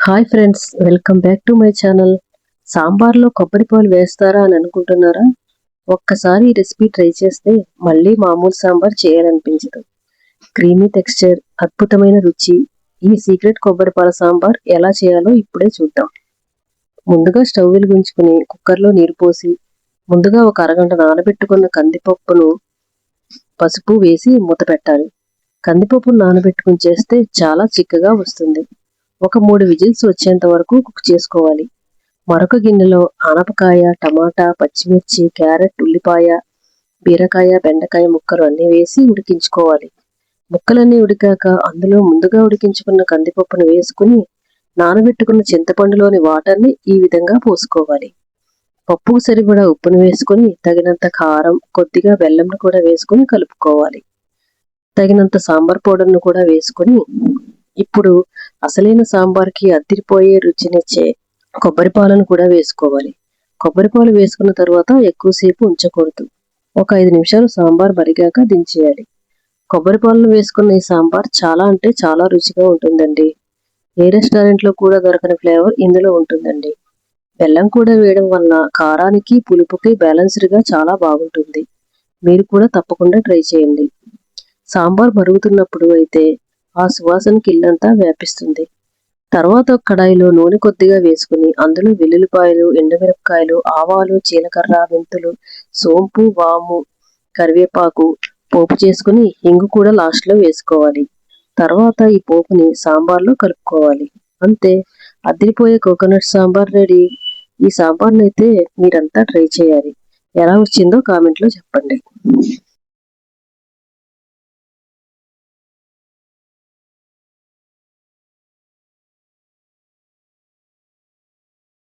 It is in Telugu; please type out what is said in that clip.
Hi friends, welcome back to my channel. సాంబార్లో కొబ్బరి పాలు వేస్తారా అని అనుకుంటున్నారా? ఒక్కసారి ఈ రెసిపీ ట్రై చేస్తే మళ్ళీ మామూలు సాంబార్ చేయాలనిపించదు. క్రీమీ టెక్స్చర్, అద్భుతమైన రుచి. ఈ సీక్రెట్ కొబ్బరి పాల సాంబార్ ఎలా చేయాలో ఇప్పుడే చూద్దాం. ముందుగా స్టవ్ వెలిగించుకుని కుక్కర్లో నీరు పోసి ముందుగా ఒక అరగంట నానబెట్టుకున్న కందిపప్పును పసుపు వేసి మూత పెట్టాలి. కందిపప్పును నానబెట్టుకుని చేస్తే చాలా చిక్కగా వస్తుంది. ఒక 3 విజిల్స్ వచ్చేంత వరకు కుక్ చేసుకోవాలి. మరొక గిన్నెలో ఆనపకాయ, టమాటా, పచ్చిమిర్చి, క్యారెట్, ఉల్లిపాయ, బీరకాయ, బెండకాయ ముక్కలు అన్నీ వేసి ఉడికించుకోవాలి. ముక్కలన్నీ ఉడికాక అందులో ముందుగా ఉడికించుకున్న కందిపప్పును వేసుకుని నానబెట్టుకున్న చింతపండులోని వాటర్ని ఈ విధంగా పోసుకోవాలి. పప్పుకు సరిపడా ఉప్పును వేసుకుని తగినంత కారం, కొద్దిగా బెల్లంను కూడా వేసుకుని కలుపుకోవాలి. తగినంత సాంబార్ పౌడర్ను కూడా వేసుకుని ఇప్పుడు అసలైన సాంబార్కి అద్దిరిపోయే రుచినిచ్చే కొబ్బరి పాలను కూడా వేసుకోవాలి. కొబ్బరి పాలు వేసుకున్న తర్వాత ఎక్కువసేపు ఉంచకూడదు. ఒక 5 నిమిషాలు సాంబార్ మరిగాక దించేయాలి. కొబ్బరి పాలను వేసుకున్న ఈ సాంబార్ చాలా అంటే చాలా రుచిగా ఉంటుందండి. ఏ రెస్టారెంట్లో కూడా దొరకని ఫ్లేవర్ ఇందులో ఉంటుందండి. బెల్లం కూడా వేయడం వల్ల కారానికి, పులుపుకి బ్యాలెన్స్డ్గా చాలా బాగుంటుంది. మీరు కూడా తప్పకుండా ట్రై చేయండి. సాంబార్ మరుగుతున్నప్పుడు అయితే ఆ సువాసనకి ఇల్లంతా వ్యాపిస్తుంది. తర్వాత కడాయిలో నూనె కొద్దిగా వేసుకుని అందులో వెల్లుల్లిపాయలు, ఎండుమిరపకాయలు, ఆవాలు, జీలకర్ర, మెంతులు, సోంపు, వాము, కరివేపాకు పోపు చేసుకుని ఇంగు కూడా లాస్ట్లో వేసుకోవాలి. తర్వాత ఈ పోపుని సాంబార్లో కలుపుకోవాలి. అంతే, అదిరిపోయే కోకోనట్ సాంబార్ రెడీ. ఈ సాంబార్ని అయితే మీరంతా ట్రై చేయాలి. ఎలా వచ్చిందో కామెంట్లో చెప్పండి.